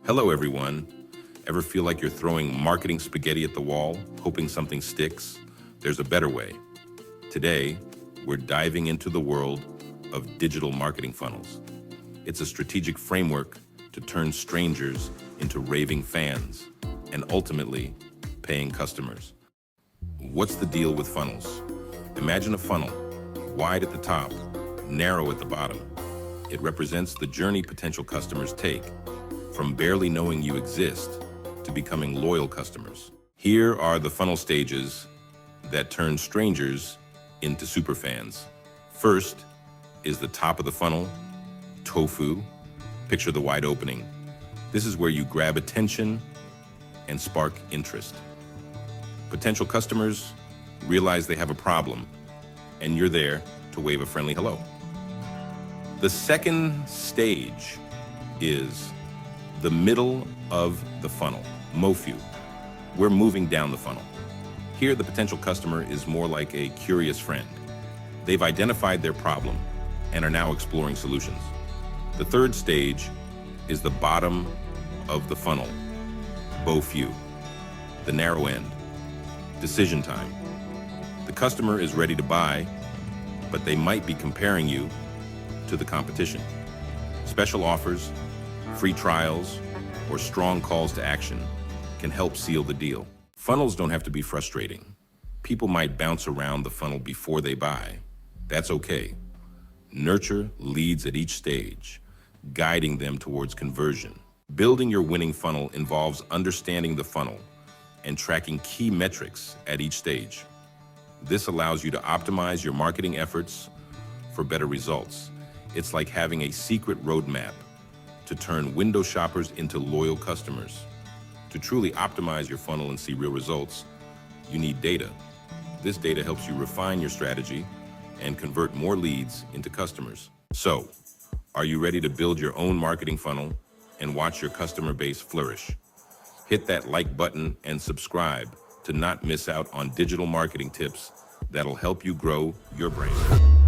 Hello, everyone. Ever feel like you're throwing marketing spaghetti at the wall, hoping something sticks? There's a better way. Today, we're diving into the world of digital marketing funnels. It's a strategic framework to turn strangers into raving fans and ultimately paying customers. What's the deal with funnels? Imagine a funnel, wide at the top, narrow at the bottom. It represents the journey potential customers take, from barely knowing you exist to becoming loyal customers. Here are the funnel stages that turn strangers into superfans. First is the top of the funnel, tofu. Picture the wide opening. This is where you grab attention and spark interest. Potential customers realize they have a problem, and you're there to wave a friendly hello. The second stage is the middle of the funnel, MOFU. We're moving down the funnel. Here, the potential customer is more like a curious friend. They've identified their problem and are now exploring solutions. The third stage is the bottom of the funnel, BOFU, the narrow end, decision time. The customer is ready to buy, but they might be comparing you to the competition. Special offers, free trials, or strong calls to action can help seal the deal. Funnels don't have to be frustrating. People might bounce around the funnel before they buy. That's okay. Nurture leads at each stage, guiding them towards conversion. Building your winning funnel involves understanding the funnel and tracking key metrics at each stage. This allows you to optimize your marketing efforts for better results. It's like having a secret roadmap to turn window shoppers into loyal customers. To truly optimize your funnel and see real results, you need data. This data helps you refine your strategy and convert more leads into customers. So, are you ready to build your own marketing funnel and watch your customer base flourish? Hit that like button and subscribe to not miss out on digital marketing tips that'll help you grow your brand.